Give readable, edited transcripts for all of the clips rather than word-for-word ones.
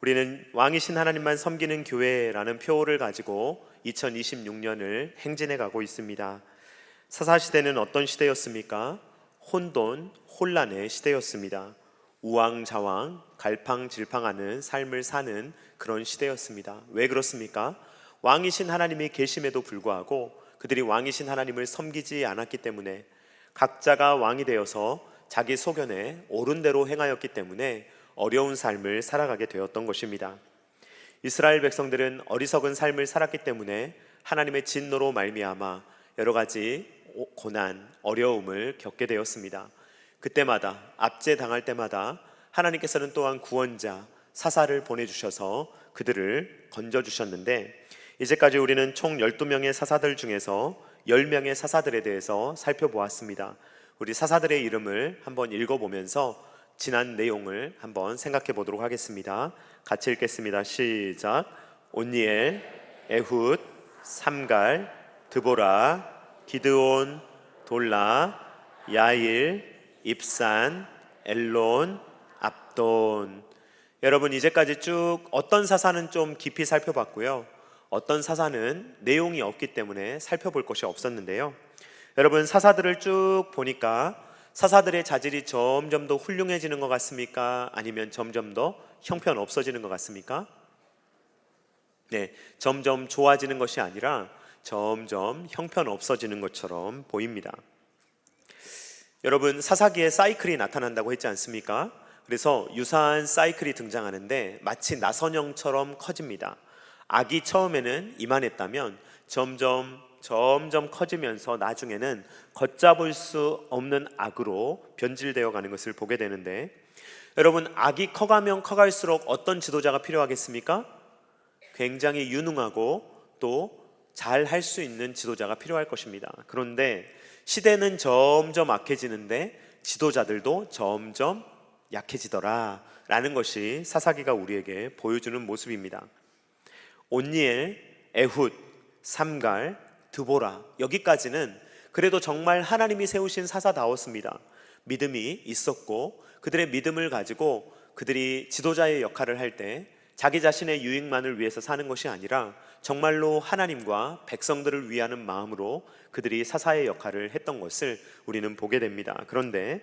우리는 왕이신 하나님만 섬기는 교회라는 표어를 가지고 2026년을 행진해 가고 있습니다. 사사시대는 어떤 시대였습니까? 혼돈, 혼란의 시대였습니다. 우왕좌왕, 갈팡질팡하는 삶을 사는 그런 시대였습니다. 왜 그렇습니까? 왕이신 하나님이 계심에도 불구하고 그들이 왕이신 하나님을 섬기지 않았기 때문에, 각자가 왕이 되어서 자기 소견에 옳은 대로 행하였기 때문에 어려운 삶을 살아가게 되었던 것입니다. 이스라엘 백성들은 어리석은 삶을 살았기 때문에 하나님의 진노로 말미암아 여러 가지 고난, 어려움을 겪게 되었습니다. 그때마다, 압제당할 때마다 하나님께서는 또한 구원자, 사사를 보내주셔서 그들을 건져주셨는데, 이제까지 우리는 총 12명의 사사들 중에서 10명의 사사들에 대해서 살펴보았습니다. 우리 사사들의 이름을 한번 읽어보면서 지난 내용을 한번 생각해 보도록 하겠습니다. 같이 읽겠습니다. 시작. 온니엘, 에훗, 삼갈, 드보라, 기드온, 돌라, 야일, 입산, 엘론, 압돈. 여러분, 이제까지 쭉 어떤 사사는 좀 깊이 살펴봤고요, 어떤 사사는 내용이 없기 때문에 살펴볼 것이 없었는데요. 여러분, 사사들을 쭉 보니까 사사들의 자질이 점점 더 훌륭해지는 것 같습니까? 아니면 점점 더 형편없어지는 것 같습니까? 네, 점점 좋아지는 것이 아니라 점점 형편없어지는 것처럼 보입니다. 여러분, 사사기에 사이클이 나타난다고 했지 않습니까? 그래서 유사한 사이클이 등장하는데 마치 나선형처럼 커집니다. 악이 처음에는 이만했다면 점점 커지면서 나중에는 걷잡을 수 없는 악으로 변질되어 가는 것을 보게 되는데, 여러분, 악이 커가면 커갈수록 어떤 지도자가 필요하겠습니까? 굉장히 유능하고 또 잘 할 수 있는 지도자가 필요할 것입니다. 그런데 시대는 점점 악해지는데 지도자들도 점점 약해지더라 라는 것이 사사기가 우리에게 보여주는 모습입니다. 온니엘, 에훗, 삼갈, 드보라, 여기까지는 그래도 정말 하나님이 세우신 사사다웠습니다. 믿음이 있었고 그들의 믿음을 가지고 그들이 지도자의 역할을 할 때 자기 자신의 유익만을 위해서 사는 것이 아니라 정말로 하나님과 백성들을 위하는 마음으로 그들이 사사의 역할을 했던 것을 우리는 보게 됩니다. 그런데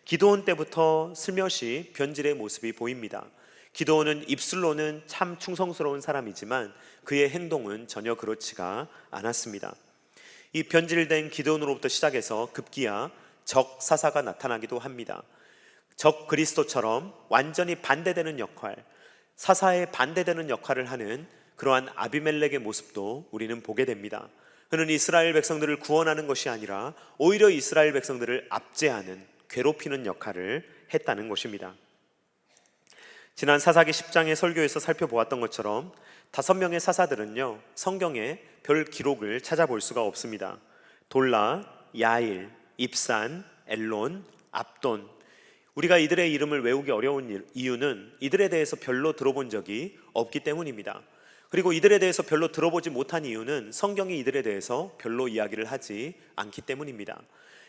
기드온 때부터 슬며시 변질의 모습이 보입니다. 기드온은 입술로는 참 충성스러운 사람이지만 그의 행동은 전혀 그렇지가 않았습니다. 이 변질된 기드온으로부터 시작해서 급기야 적 사사가 나타나기도 합니다. 적 그리스도처럼 완전히 반대되는 역할, 사사에 반대되는 역할을 하는 그러한 아비멜렉의 모습도 우리는 보게 됩니다. 그는 이스라엘 백성들을 구원하는 것이 아니라 오히려 이스라엘 백성들을 압제하는, 괴롭히는 역할을 했다는 것입니다. 지난 사사기 10장의 설교에서 살펴보았던 것처럼 5명의 사사들은요, 성경에 별 기록을 찾아볼 수가 없습니다. 돌라, 야일, 입산, 엘론, 압돈. 우리가 이들의 이름을 외우기 어려운 이유는 이들에 대해서 별로 들어본 적이 없기 때문입니다. 그리고 이들에 대해서 별로 들어보지 못한 이유는 성경이 이들에 대해서 별로 이야기를 하지 않기 때문입니다.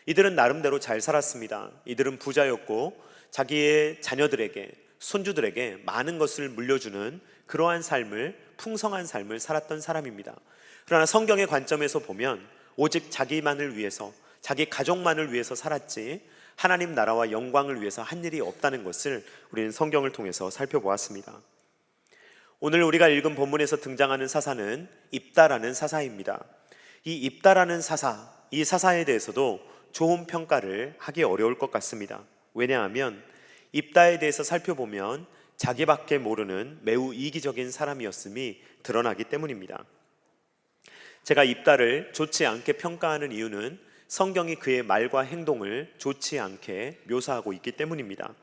이들은 나름대로 잘 살았습니다. 이들은 부자였고 자기의 자녀들에게, 손주들에게 많은 것을 물려주는 그러한 삶을, 풍성한 삶을 살았던 사람입니다. 그러나 성경의 관점에서 보면 오직 자기만을 위해서, 자기 가족만을 위해서 살았지 하나님 나라와 영광을 위해서 한 일이 없다는 것을 우리는 성경을 통해서 살펴보았습니다. 오늘 우리가 읽은 본문에서 등장하는 사사는 입다라는 사사입니다. 이 입다라는 사사, 이 사사에 대해서도 좋은 평가를 하기 어려울 것 같습니다. 왜냐하면 입다에 대해서 살펴보면 자기밖에 모르는 매우 이기적인 사람이었음이 드러나기 때문입니다. 제가 입다를 좋지 않게 평가하는 이유는 성경이 그의 말과 행동을 좋지 않게 묘사하고 있기 때문입니다.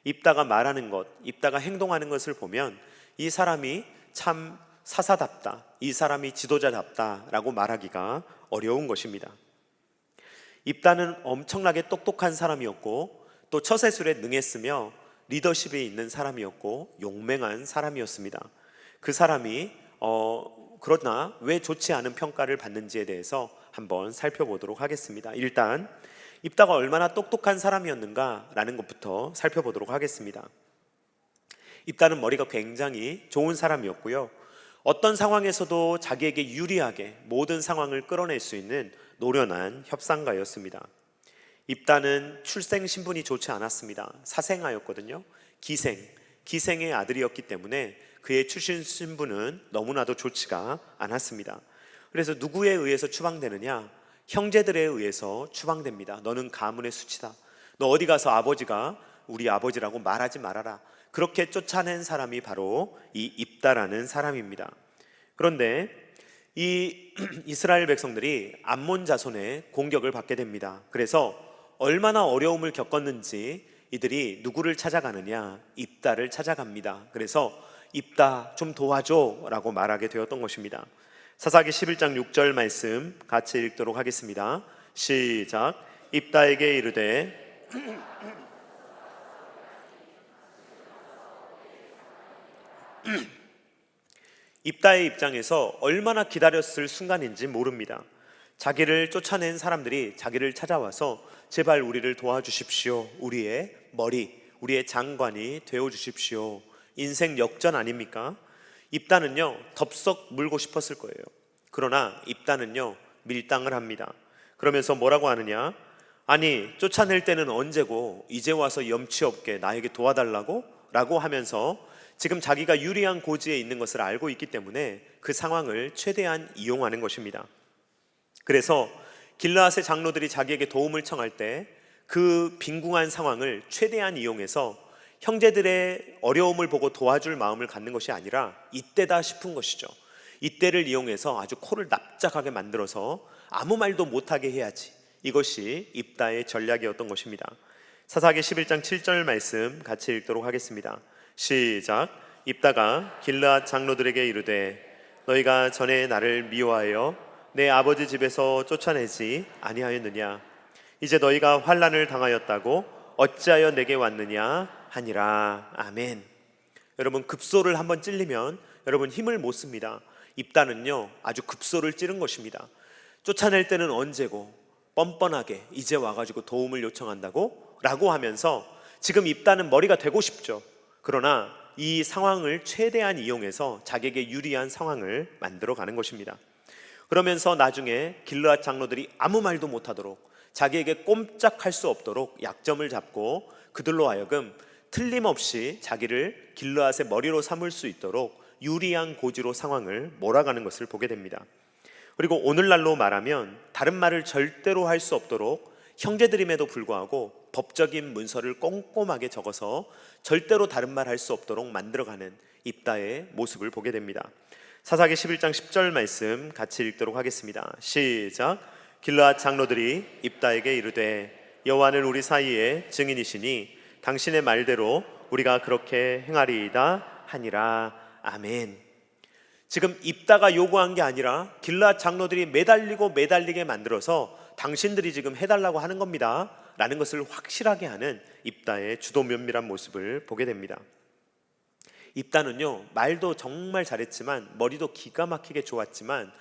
입다가 말하는 것, 입다가 행동하는 것을 보면 이 사람이 참 사사답다, 이 사람이 지도자답다라고 말하기가 어려운 것입니다. 입다는 엄청나게 똑똑한 사람이었고 또 처세술에 능했으며 리더십이 있는 사람이었고 용맹한 사람이었습니다. 그 사람이 그러나 왜 좋지 않은 평가를 받는지에 대해서 한번 살펴보도록 하겠습니다. 일단 입다가 얼마나 똑똑한 사람이었는가 라는 것부터 살펴보도록 하겠습니다. 입다는 머리가 굉장히 좋은 사람이었고요. 어떤 상황에서도 자기에게 유리하게 모든 상황을 끌어낼 수 있는 노련한 협상가였습니다. 입다는 출생 신분이 좋지 않았습니다. 사생아였거든요. 기생의 아들이었기 때문에 그의 출신 신분은 너무나도 좋지가 않았습니다. 그래서 누구에 의해서 추방되느냐? 형제들에 의해서 추방됩니다. 너는 가문의 수치다. 너 어디 가서 아버지가 우리 아버지라고 말하지 말아라. 그렇게 쫓아낸 사람이 바로 이 입다라는 사람입니다. 그런데 이 이스라엘 백성들이 암몬 자손의 공격을 받게 됩니다. 그래서 얼마나 어려움을 겪었는지 이들이 누구를 찾아가느냐? 입다를 찾아갑니다. 그래서 입다 좀 도와줘 라고 말하게 되었던 것입니다. 사사기 11장 6절 말씀 같이 읽도록 하겠습니다. 시작. 입다에게 이르되 입다의 입장에서 얼마나 기다렸을 순간인지 모릅니다. 자기를 쫓아낸 사람들이 자기를 찾아와서 제발 우리를 도와주십시오. 우리의 머리, 우리의 장관이 되어주십시오. 인생 역전 아닙니까? 입다는요 덥석 물고 싶었을 거예요. 그러나 입다는요 밀당을 합니다. 그러면서 뭐라고 하느냐? 아니 쫓아낼 때는 언제고 이제 와서 염치 없게 나에게 도와달라고? 라고 하면서 지금 자기가 유리한 고지에 있는 것을 알고 있기 때문에 그 상황을 최대한 이용하는 것입니다. 그래서 길르앗의 장로들이 자기에게 도움을 청할 때 그 빈궁한 상황을 최대한 이용해서 형제들의 어려움을 보고 도와줄 마음을 갖는 것이 아니라 이때다 싶은 것이죠. 이때를 이용해서 아주 코를 납작하게 만들어서 아무 말도 못하게 해야지. 이것이 입다의 전략이었던 것입니다. 사사기 11장 7절 말씀 같이 읽도록 하겠습니다. 시작. 입다가 길르앗 장로들에게 이르되 너희가 전에 나를 미워하여 내 아버지 집에서 쫓아내지 아니하였느냐? 이제 너희가 환난을 당하였다고 어찌하여 내게 왔느냐 하니라. 아멘. 여러분 급소를 한번 찔리면 여러분 힘을 못 씁니다. 입다는요 아주 급소를 찌른 것입니다. 쫓아낼 때는 언제고 뻔뻔하게 이제 와가지고 도움을 요청한다고? 라고 하면서 지금 입다는 머리가 되고 싶죠. 그러나 이 상황을 최대한 이용해서 자기에게 유리한 상황을 만들어가는 것입니다. 그러면서 나중에 길르앗 장로들이 아무 말도 못하도록 자기에게 꼼짝할 수 없도록 약점을 잡고 그들로 하여금 틀림없이 자기를 길르앗의 머리로 삼을 수 있도록 유리한 고지로 상황을 몰아가는 것을 보게 됩니다. 그리고 오늘날로 말하면 다른 말을 절대로 할 수 없도록 형제들임에도 불구하고 법적인 문서를 꼼꼼하게 적어서 절대로 다른 말 할 수 없도록 만들어가는 입다의 모습을 보게 됩니다. 사사기 11장 10절 말씀 같이 읽도록 하겠습니다. 시작. 길르앗 장로들이 입다에게 이르되 여호와는 우리 사이에 증인이시니 당신의 말대로 우리가 그렇게 행하리이다 하니라. 아멘. 지금 입다가 요구한 게 아니라 길르앗 장로들이 매달리게 만들어서 당신들이 지금 해달라고 하는 겁니다 라는 것을 확실하게 하는 입다의 주도 면밀한 모습을 보게 됩니다. 입다는요 말도 정말 잘했지만 머리도 기가 막히게 좋았지만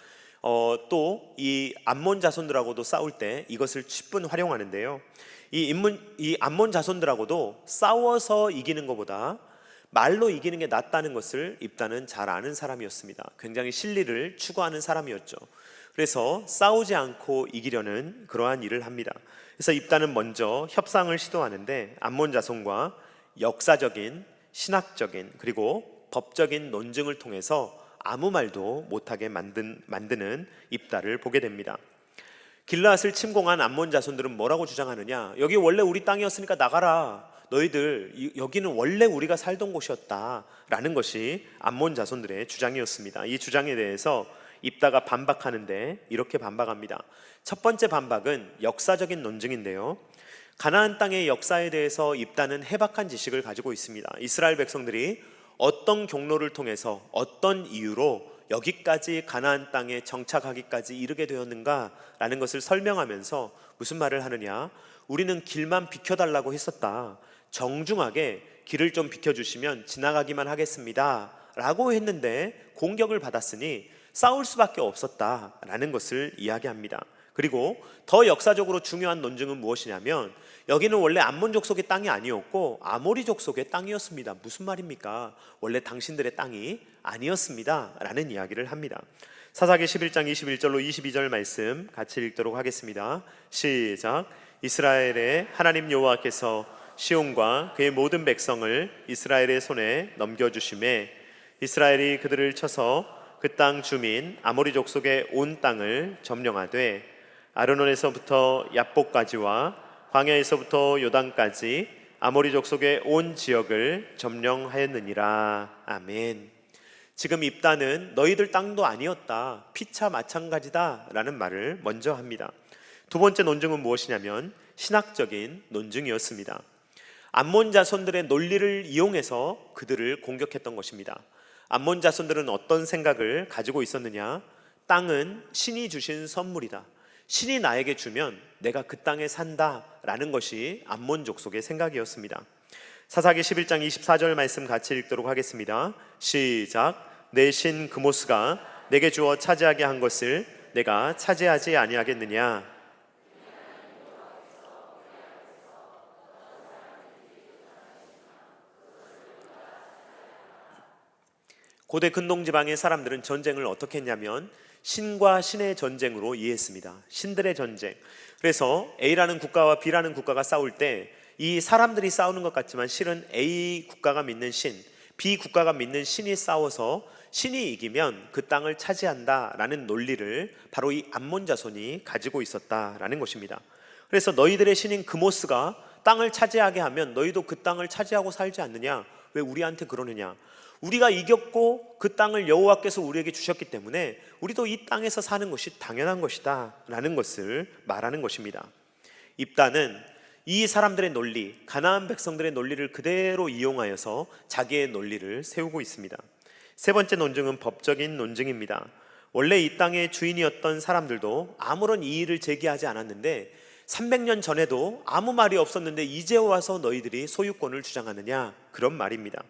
또 이 암몬 자손들하고도 싸울 때 이것을 십분 활용하는데요. 이 암몬 자손들하고도 싸워서 이기는 것보다 말로 이기는 게 낫다는 것을 입다는 잘 아는 사람이었습니다. 굉장히 실리를 추구하는 사람이었죠. 그래서 싸우지 않고 이기려는 그러한 일을 합니다. 그래서 입다는 먼저 협상을 시도하는데 암몬 자손과 역사적인, 신학적인 그리고 법적인 논증을 통해서 아무 말도 못하게 만드는 입다를 보게 됩니다. 길르앗을 침공한 암몬 자손들은 뭐라고 주장하느냐? 여기 원래 우리 땅이었으니까 나가라. 너희들 여기는 원래 우리가 살던 곳이었다 라는 것이 암몬 자손들의 주장이었습니다. 이 주장에 대해서 입다가 반박하는데 이렇게 반박합니다. 첫 번째 반박은 역사적인 논증인데요. 가나안 땅의 역사에 대해서 입다는 해박한 지식을 가지고 있습니다. 이스라엘 백성들이 어떤 경로를 통해서 어떤 이유로 여기까지 가나안 땅에 정착하기까지 이르게 되었는가라는 것을 설명하면서 무슨 말을 하느냐? 우리는 길만 비켜달라고 했었다. 정중하게 길을 좀 비켜주시면 지나가기만 하겠습니다 라고 했는데 공격을 받았으니 싸울 수밖에 없었다라는 것을 이야기합니다. 그리고 더 역사적으로 중요한 논증은 무엇이냐면 여기는 원래 암몬 족속의 땅이 아니었고 아모리 족속의 땅이었습니다. 무슨 말입니까? 원래 당신들의 땅이 아니었습니다 라는 이야기를 합니다. 사사기 11장 21절로 22절 말씀 같이 읽도록 하겠습니다. 시작. 이스라엘의 하나님 여호와께서 시온과 그의 모든 백성을 이스라엘의 손에 넘겨주심에 이스라엘이 그들을 쳐서 그 땅 주민 아모리 족속의 온 땅을 점령하되 아르논에서부터 얍복까지와 광야에서부터 요단까지 아모리 족속의 온 지역을 점령하였느니라. 아멘. 지금 입다는 너희들 땅도 아니었다, 피차 마찬가지다 라는 말을 먼저 합니다. 두 번째 논증은 무엇이냐면 신학적인 논증이었습니다. 암몬 자손들의 논리를 이용해서 그들을 공격했던 것입니다. 암몬 자손들은 어떤 생각을 가지고 있었느냐? 땅은 신이 주신 선물이다, 신이 나에게 주면 내가 그 땅에 산다 라는 것이 암몬 족속의 생각이었습니다. 사사기 11장 24절 말씀 같이 읽도록 하겠습니다. 시작. 내 신 그모스가 내게 주어 차지하게 한 것을 내가 차지하지 아니하겠느냐? 고대 근동지방의 사람들은 전쟁을 어떻게 했냐면 신과 신의 전쟁으로 이해했습니다. 신들의 전쟁. 그래서 A라는 국가와 B라는 국가가 싸울 때 이 사람들이 싸우는 것 같지만 실은 A 국가가 믿는 신, B 국가가 믿는 신이 싸워서 신이 이기면 그 땅을 차지한다라는 논리를 바로 이 암몬 자손이 가지고 있었다라는 것입니다. 그래서 너희들의 신인 그모스가 땅을 차지하게 하면 너희도 그 땅을 차지하고 살지 않느냐? 왜 우리한테 그러느냐? 우리가 이겼고 그 땅을 여호와께서 우리에게 주셨기 때문에 우리도 이 땅에서 사는 것이 당연한 것이다 라는 것을 말하는 것입니다. 입다는 이 사람들의 논리, 가나안 백성들의 논리를 그대로 이용하여서 자기의 논리를 세우고 있습니다. 세 번째 논증은 법적인 논증입니다. 원래 이 땅의 주인이었던 사람들도 아무런 이의를 제기하지 않았는데 300년 전에도 아무 말이 없었는데 이제 와서 너희들이 소유권을 주장하느냐? 그런 말입니다.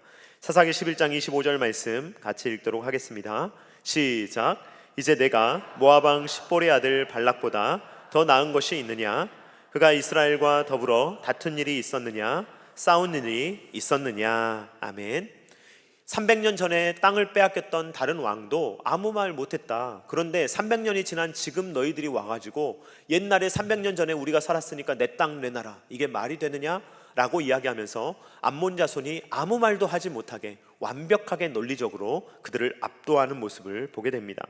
사사기 11장 25절 말씀 같이 읽도록 하겠습니다. 시작. 이제 내가 모압 왕 십볼의 아들 발락보다 더 나은 것이 있느냐? 그가 이스라엘과 더불어 다툰 일이 있었느냐? 싸운 일이 있었느냐? 아멘. 300년 전에 땅을 빼앗겼던 다른 왕도 아무 말 못했다. 그런데 300년이 지난 지금 너희들이 와가지고 옛날에 300년 전에 우리가 살았으니까 내 땅 내놔라, 이게 말이 되느냐? 라고 이야기하면서 암몬 자손이 아무 말도 하지 못하게 완벽하게 논리적으로 그들을 압도하는 모습을 보게 됩니다.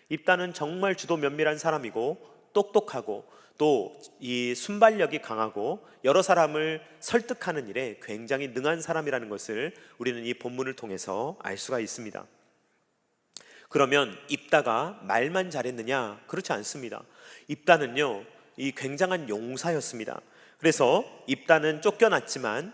입다는 정말 주도 면밀한 사람이고 똑똑하고 또 이 순발력이 강하고 여러 사람을 설득하는 일에 굉장히 능한 사람이라는 것을 우리는 이 본문을 통해서 알 수가 있습니다. 그러면 입다가 말만 잘했느냐? 그렇지 않습니다. 입다는요, 이 굉장한 용사였습니다. 그래서 입다는 쫓겨났지만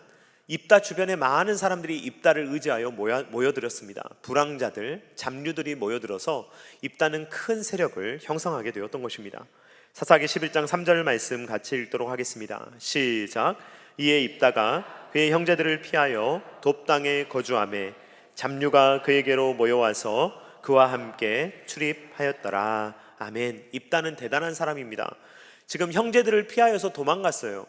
입다 주변에 많은 사람들이 입다를 의지하여 모여들었습니다. 불황자들, 잡류들이 모여들어서 입다는 큰 세력을 형성하게 되었던 것입니다. 사사기 11장 3절 말씀 같이 읽도록 하겠습니다. 시작. 이에 입다가 그의 형제들을 피하여 돕 땅에 거주하매 잡류가 그에게로 모여와서 그와 함께 출입하였더라. 아멘. 입다는 대단한 사람입니다. 지금 형제들을 피하여서 도망갔어요.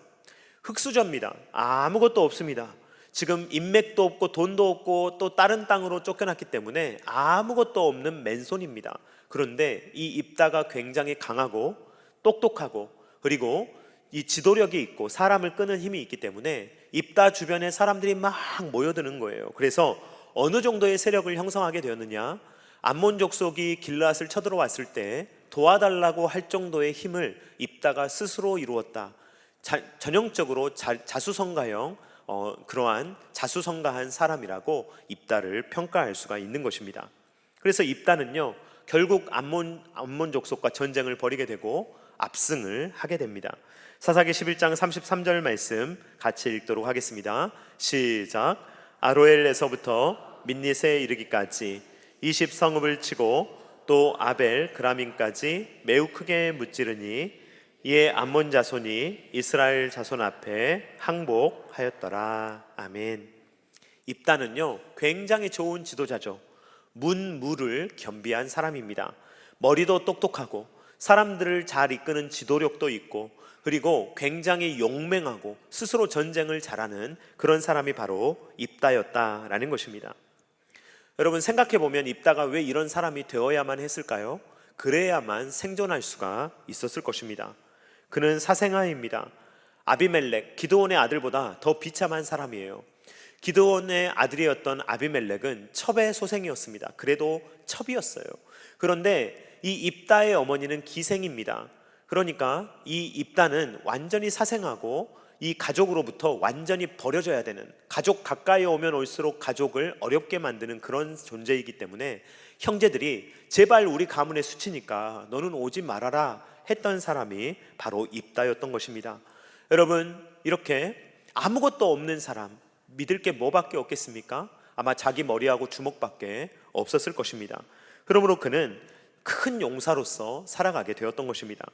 흑수저입니다. 아무것도 없습니다. 지금 인맥도 없고 돈도 없고 또 다른 땅으로 쫓겨났기 때문에 아무것도 없는 맨손입니다. 그런데 이 입다가 굉장히 강하고 똑똑하고 그리고 이 지도력이 있고 사람을 끄는 힘이 있기 때문에 입다 주변에 사람들이 막 모여드는 거예요. 그래서 어느 정도의 세력을 형성하게 되었느냐? 암몬 족속이 길앗을 쳐들어왔을 때 도와달라고 할 정도의 힘을 입다가 스스로 이루었다. 전형적으로 자수성가형 그러한 자수성가한 사람이라고 입다를 평가할 수가 있는 것입니다. 그래서 입다는요, 결국 암몬 족속과 전쟁을 벌이게 되고 압승을 하게 됩니다. 사사기 11장 33절 말씀 같이 읽도록 하겠습니다. 시작. 아로엘에서부터 민닛에 이르기까지 20성읍을 치고 또 아벨 그라민까지 매우 크게 무찌르니 이에 암몬 자손이 이스라엘 자손 앞에 항복하였더라. 아멘. 입다는요, 굉장히 좋은 지도자죠. 문무를 겸비한 사람입니다. 머리도 똑똑하고 사람들을 잘 이끄는 지도력도 있고, 그리고 굉장히 용맹하고 스스로 전쟁을 잘하는 그런 사람이 바로 입다였다라는 것입니다. 여러분, 생각해보면 입다가 왜 이런 사람이 되어야만 했을까요? 그래야만 생존할 수가 있었을 것입니다. 그는 사생아입니다. 아비멜렉, 기드온의 아들보다 더 비참한 사람이에요. 기드온의 아들이었던 아비멜렉은 첩의 소생이었습니다. 그래도 첩이었어요. 그런데 이 입다의 어머니는 기생입니다. 그러니까 이 입다는 완전히 사생하고 이 가족으로부터 완전히 버려져야 되는, 가족 가까이 오면 올수록 가족을 어렵게 만드는 그런 존재이기 때문에 형제들이 제발 우리 가문의 수치니까 너는 오지 말아라 했던 사람이 바로 입다였던 것입니다. 여러분, 이렇게 아무것도 없는 사람, 믿을 게 뭐밖에 없겠습니까? 아마 자기 머리하고 주먹밖에 없었을 것입니다. 그러므로 그는 큰 용사로서 살아가게 되었던 것입니다.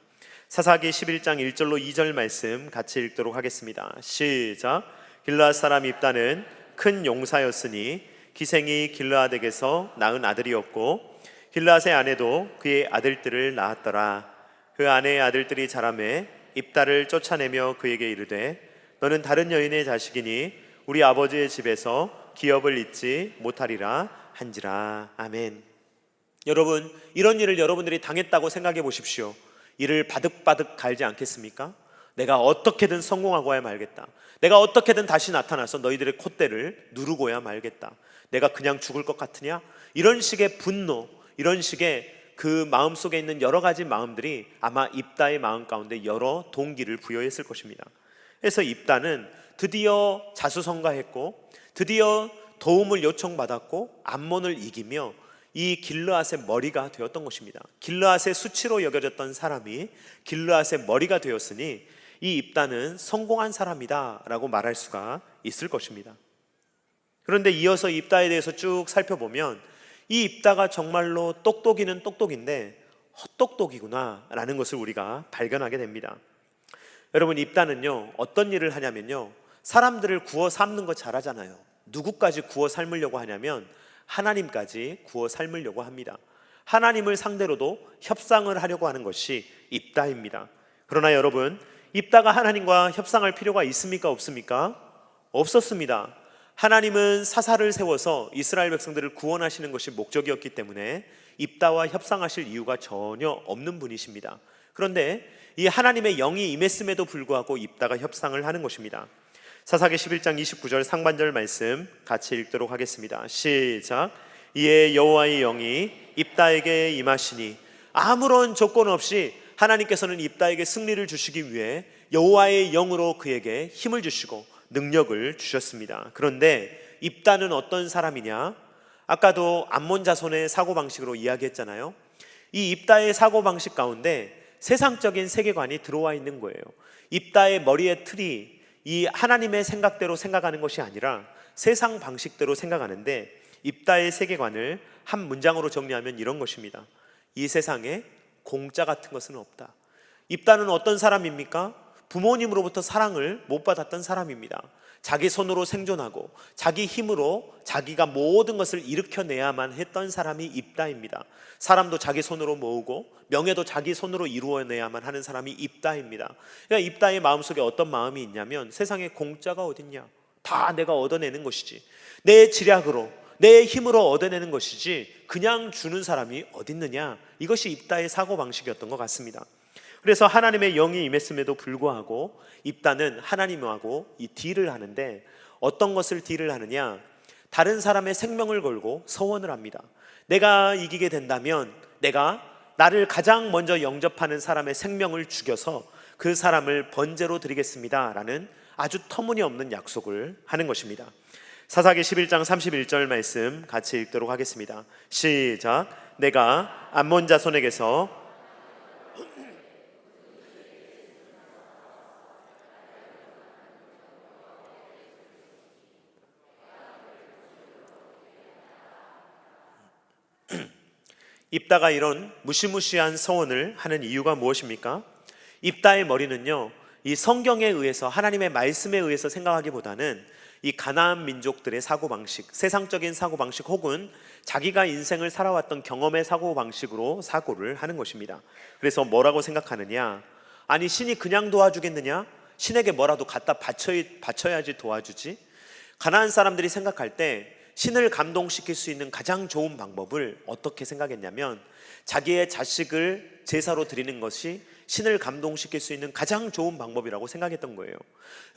사사기 11장 1절로 2절 말씀 같이 읽도록 하겠습니다. 시작. 길르앗 사람 입다는 큰 용사였으니 기생이 길르앗에게서 낳은 아들이었고 길르앗의 아내도 그의 아들들을 낳았더라. 그 아내의 아들들이 자라매 입다를 쫓아내며 그에게 이르되 너는 다른 여인의 자식이니 우리 아버지의 집에서 기업을 잊지 못하리라 한지라. 아멘. 여러분, 이런 일을 여러분들이 당했다고 생각해 보십시오. 이를 바득바득 갈지 않겠습니까? 내가 어떻게든 성공하고야 말겠다. 내가 어떻게든 다시 나타나서 너희들의 콧대를 누르고야 말겠다. 내가 그냥 죽을 것 같으냐? 이런 식의 분노, 이런 식의 그 마음속에 있는 여러 가지 마음들이 아마 입다의 마음 가운데 여러 동기를 부여했을 것입니다. 그래서 입다는 드디어 자수성가했고 드디어 도움을 요청받았고 암몬을 이기며 이 길르앗의 머리가 되었던 것입니다. 길르앗의 수치로 여겨졌던 사람이 길르앗의 머리가 되었으니 이 입다는 성공한 사람이다 라고 말할 수가 있을 것입니다. 그런데 이어서 입다에 대해서 쭉 살펴보면 이 입다가 정말로 똑똑이는 똑똑인데 헛똑똑이구나 라는 것을 우리가 발견하게 됩니다. 여러분, 입다는요 어떤 일을 하냐면요, 사람들을 구워 삶는 거 잘하잖아요. 누구까지 구워 삶으려고 하냐면 하나님까지 구워 삶으려고 합니다. 하나님을 상대로도 협상을 하려고 하는 것이 입다입니다. 그러나 여러분, 입다가 하나님과 협상할 필요가 있습니까? 없습니까? 없었습니다. 하나님은 사사를 세워서 이스라엘 백성들을 구원하시는 것이 목적이었기 때문에 입다와 협상하실 이유가 전혀 없는 분이십니다. 그런데 이 하나님의 영이 임했음에도 불구하고 입다가 협상을 하는 것입니다. 사사기 11장 29절 상반절 말씀 같이 읽도록 하겠습니다. 시작. 이에 여호와의 영이 입다에게 임하시니, 아무런 조건 없이 하나님께서는 입다에게 승리를 주시기 위해 여호와의 영으로 그에게 힘을 주시고 능력을 주셨습니다. 그런데 입다는 어떤 사람이냐? 아까도 암몬 자손의 사고방식으로 이야기했잖아요. 이 입다의 사고방식 가운데 세상적인 세계관이 들어와 있는 거예요. 입다의 머리의 틀이 이 하나님의 생각대로 생각하는 것이 아니라 세상 방식대로 생각하는데, 입다의 세계관을 한 문장으로 정리하면 이런 것입니다. 이 세상에 공짜 같은 것은 없다. 입다는 어떤 사람입니까? 부모님으로부터 사랑을 못 받았던 사람입니다. 자기 손으로 생존하고 자기 힘으로 자기가 모든 것을 일으켜내야만 했던 사람이 입다입니다. 사람도 자기 손으로 모으고 명예도 자기 손으로 이루어내야만 하는 사람이 입다입니다. 그러니까 입다의 마음속에 어떤 마음이 있냐면, 세상에 공짜가 어딨냐, 다 내가 얻어내는 것이지, 내 지략으로 내 힘으로 얻어내는 것이지 그냥 주는 사람이 어딨느냐, 이것이 입다의 사고방식이었던 것 같습니다. 그래서 하나님의 영이 임했음에도 불구하고 입다는 하나님하고 이 딜을 하는데, 어떤 것을 딜을 하느냐, 다른 사람의 생명을 걸고 서원을 합니다. 내가 이기게 된다면 내가 나를 가장 먼저 영접하는 사람의 생명을 죽여서 그 사람을 번제로 드리겠습니다 라는 아주 터무니없는 약속을 하는 것입니다. 사사기 11장 31절 말씀 같이 읽도록 하겠습니다. 시작. 내가 암몬 자손에게서 입다가 이런 무시무시한 서원을 하는 이유가 무엇입니까? 입다의 머리는요, 이 성경에 의해서, 하나님의 말씀에 의해서 생각하기보다는 이 가나안 민족들의 사고방식, 세상적인 사고방식 혹은 자기가 인생을 살아왔던 경험의 사고방식으로 사고를 하는 것입니다. 그래서 뭐라고 생각하느냐? 아니, 신이 그냥 도와주겠느냐? 신에게 뭐라도 갖다 바쳐야지 도와주지. 가나안 사람들이 생각할 때 신을 감동시킬 수 있는 가장 좋은 방법을 어떻게 생각했냐면, 자기의 자식을 제사로 드리는 것이 신을 감동시킬 수 있는 가장 좋은 방법이라고 생각했던 거예요.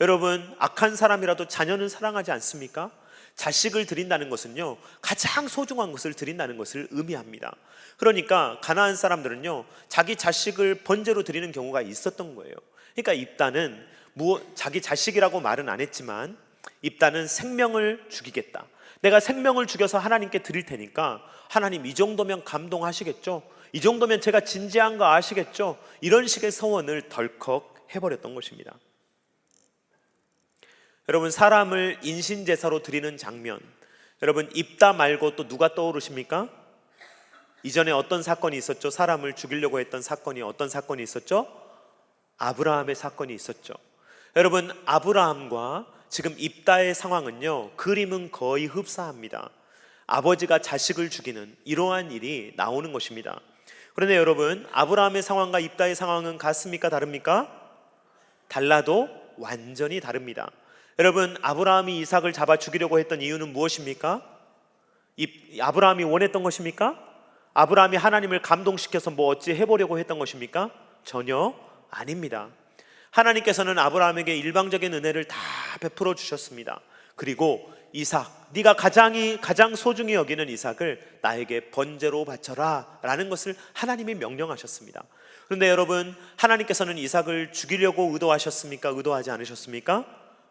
여러분, 악한 사람이라도 자녀는 사랑하지 않습니까? 자식을 드린다는 것은요, 가장 소중한 것을 드린다는 것을 의미합니다. 그러니까 가나안 사람들은요, 자기 자식을 번제로 드리는 경우가 있었던 거예요. 그러니까 입다는 자기 자식이라고 말은 안 했지만, 입다는 생명을 죽이겠다, 내가 생명을 죽여서 하나님께 드릴 테니까 하나님 이 정도면 감동하시겠죠? 이 정도면 제가 진지한 거 아시겠죠? 이런 식의 서원을 덜컥 해버렸던 것입니다. 여러분, 사람을 인신제사로 드리는 장면, 여러분 입다 말고 또 누가 떠오르십니까? 이전에 어떤 사건이 있었죠? 사람을 죽이려고 했던 사건이, 어떤 사건이 있었죠? 아브라함의 사건이 있었죠. 여러분, 아브라함과 지금 입다의 상황은요, 그림은 거의 흡사합니다. 아버지가 자식을 죽이는 이러한 일이 나오는 것입니다. 그런데 여러분, 아브라함의 상황과 입다의 상황은 같습니까? 다릅니까? 달라도 완전히 다릅니다. 여러분, 아브라함이 이삭을 잡아 죽이려고 했던 이유는 무엇입니까? 아브라함이 원했던 것입니까? 아브라함이 하나님을 감동시켜서 뭐 어찌 해보려고 했던 것입니까? 전혀 아닙니다. 하나님께서는 아브라함에게 일방적인 은혜를 다 베풀어 주셨습니다. 그리고 이삭, 네가 가장 소중히 여기는 이삭을 나에게 번제로 바쳐라 라는 것을 하나님이 명령하셨습니다. 그런데 여러분, 하나님께서는 이삭을 죽이려고 의도하셨습니까? 의도하지 않으셨습니까?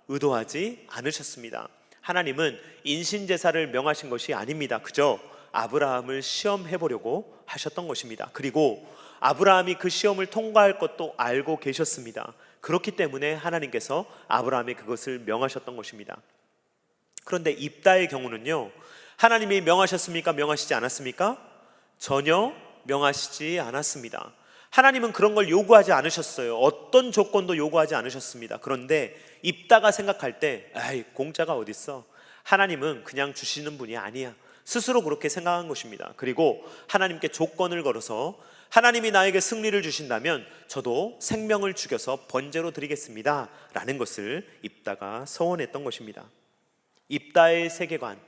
의도하지 않으셨습니다. 하나님은 인신제사를 명하신 것이 아닙니다. 그저 아브라함을 시험해 보려고 하셨던 것입니다. 그리고 아브라함이 그 시험을 통과할 것도 알고 계셨습니다. 그렇기 때문에 하나님께서 아브라함에 그것을 명하셨던 것입니다. 그런데 입다의 경우는요, 하나님이 명하셨습니까? 명하시지 않았습니까? 전혀 명하시지 않았습니다. 하나님은 그런 걸 요구하지 않으셨어요. 어떤 조건도 요구하지 않으셨습니다. 그런데 입다가 생각할 때, 아이, 공짜가 어딨어? 하나님은 그냥 주시는 분이 아니야. 스스로 그렇게 생각한 것입니다. 그리고 하나님께 조건을 걸어서, 하나님이 나에게 승리를 주신다면 저도 생명을 죽여서 번제로 드리겠습니다 라는 것을 입다가 서원했던 것입니다. 입다의 세계관,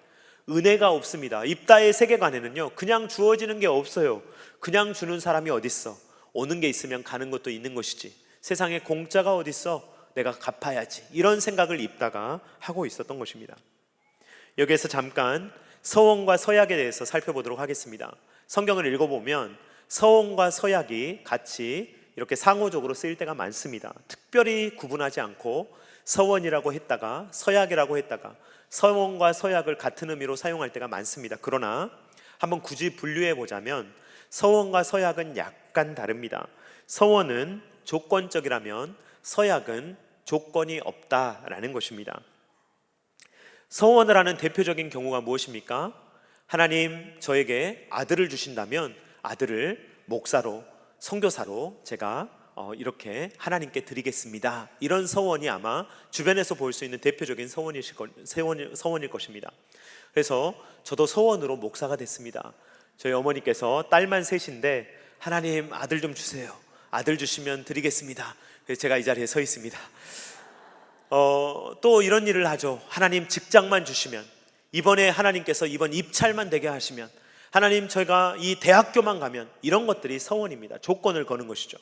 은혜가 없습니다. 입다의 세계관에는요, 그냥 주어지는 게 없어요. 그냥 주는 사람이 어딨어? 오는 게 있으면 가는 것도 있는 것이지, 세상에 공짜가 어딨어? 내가 갚아야지, 이런 생각을 입다가 하고 있었던 것입니다. 여기에서 잠깐 서원과 서약에 대해서 살펴보도록 하겠습니다. 성경을 읽어보면 서원과 서약이 같이 이렇게 상호적으로 쓰일 때가 많습니다. 특별히 구분하지 않고 서원이라고 했다가 서약이라고 했다가 서원과 서약을 같은 의미로 사용할 때가 많습니다. 그러나 한번 굳이 분류해 보자면 서원과 서약은 약간 다릅니다. 서원은 조건적이라면 서약은 조건이 없다라는 것입니다. 서원을 하는 대표적인 경우가 무엇입니까? 하나님 저에게 아들을 주신다면 아들을 목사로, 선교사로 제가 이렇게 하나님께 드리겠습니다. 이런 서원이 아마 주변에서 볼 수 있는 대표적인 서원일 것입니다. 그래서 저도 서원으로 목사가 됐습니다. 저희 어머니께서 딸만 셋인데 하나님 아들 좀 주세요. 아들 주시면 드리겠습니다. 그래서 제가 이 자리에 서 있습니다. 또 이런 일을 하죠. 하나님 직장만 주시면, 이번에 하나님께서 이번 입찰만 되게 하시면, 하나님 저희가 이 대학교만 가면, 이런 것들이 서원입니다. 조건을 거는 것이죠.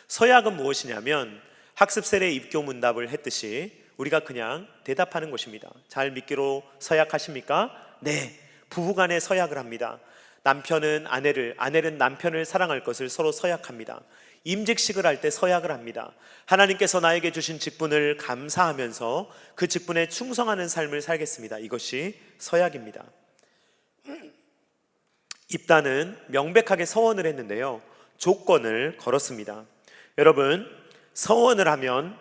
서약은 무엇이냐면 학습셀의 입교 문답을 했듯이 우리가 그냥 대답하는 것입니다. 잘 믿기로 서약하십니까? 네. 부부간에 서약을 합니다. 남편은 아내는 남편을 사랑할 것을 서로 서약합니다. 임직식을 할 때 서약을 합니다. 하나님께서 나에게 주신 직분을 감사하면서 그 직분에 충성하는 삶을 살겠습니다. 이것이 서약입니다. 입다는 명백하게 서원을 했는데요, 조건을 걸었습니다. 여러분, 서원을 하면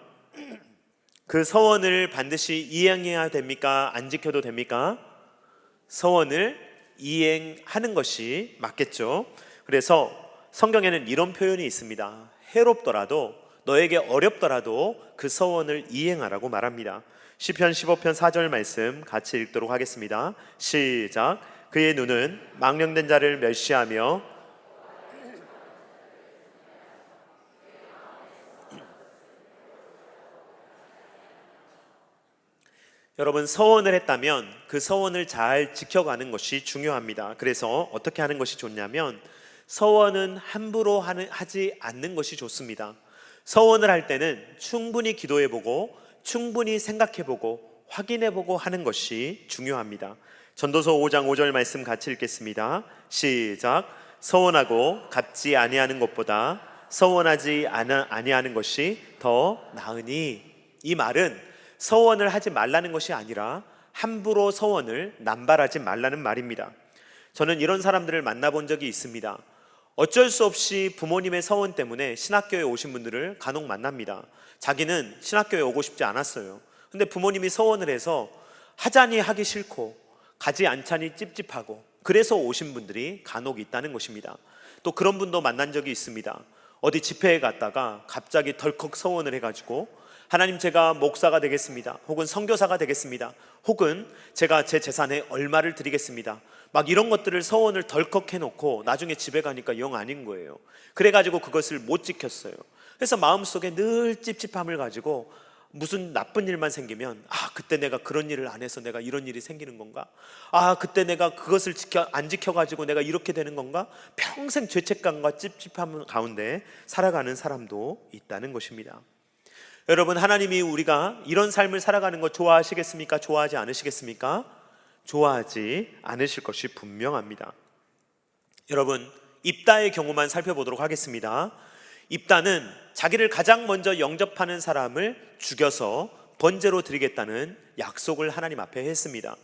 그 서원을 반드시 이행해야 됩니까? 안 지켜도 됩니까? 서원을 이행하는 것이 맞겠죠. 그래서 성경에는 이런 표현이 있습니다. 해롭더라도, 너에게 어렵더라도 그 서원을 이행하라고 말합니다. 시편 15편 4절 말씀 같이 읽도록 하겠습니다. 시작. 그의 눈은 망령된 자를 멸시하며 여러분, 서원을 했다면 그 서원을 잘 지켜가는 것이 중요합니다. 그래서 어떻게 하는 것이 좋냐면 서원은 함부로 하지 않는 것이 좋습니다. 서원을 할 때는 충분히 기도해보고 충분히 생각해보고 확인해보고 하는 것이 중요합니다. 전도서 5장 5절 말씀 같이 읽겠습니다. 시작. 서원하고 갚지 아니하는 것보다 서원하지 아니하는 것이 더 나으니. 이 말은 서원을 하지 말라는 것이 아니라 함부로 서원을 남발하지 말라는 말입니다. 저는 이런 사람들을 만나본 적이 있습니다. 어쩔 수 없이 부모님의 서원 때문에 신학교에 오신 분들을 간혹 만납니다. 자기는 신학교에 오고 싶지 않았어요. 근데 부모님이 서원을 해서 하자니 하기 싫고 가지 않자니 찝찝하고 그래서 오신 분들이 간혹 있다는 것입니다. 또 그런 분도 만난 적이 있습니다. 어디 집회에 갔다가 갑자기 덜컥 서원을 해가지고 하나님, 제가 목사가 되겠습니다. 혹은 선교사가 되겠습니다. 혹은 제가 제 재산에 얼마를 드리겠습니다. 막 이런 것들을 서원을 덜컥 해놓고 나중에 집에 가니까 영 아닌 거예요. 그래가지고 그것을 못 지켰어요. 그래서 마음속에 늘 찝찝함을 가지고 무슨 나쁜 일만 생기면 그때 내가 그런 일을 안 해서 내가 이런 일이 생기는 건가? 그때 내가 그것을 안 지켜가지고 내가 이렇게 되는 건가? 평생 죄책감과 찝찝함 가운데 살아가는 사람도 있다는 것입니다. 여러분, 하나님이 우리가 이런 삶을 살아가는 거 좋아하시겠습니까? 좋아하지 않으시겠습니까? 좋아하지 않으실 것이 분명합니다. 여러분, 입다의 경우만 살펴보도록 하겠습니다. 입다는 자기를 가장 먼저 영접하는 사람을 죽여서 번제로 드리겠다는 약속을 하나님 앞에 했습니다.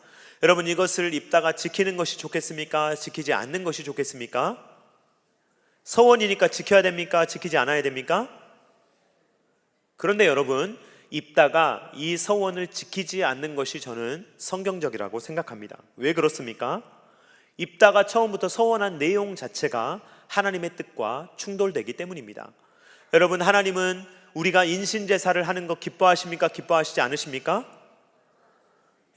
여러분, 이것을 입다가 지키는 것이 좋겠습니까? 지키지 않는 것이 좋겠습니까? 서원이니까 지켜야 됩니까? 지키지 않아야 됩니까? 그런데 여러분, 입다가 이 서원을 지키지 않는 것이 저는 성경적이라고 생각합니다. 왜 그렇습니까? 입다가 처음부터 서원한 내용 자체가 하나님의 뜻과 충돌되기 때문입니다. 여러분, 하나님은 우리가 인신제사를 하는 거 기뻐하십니까? 기뻐하시지 않으십니까?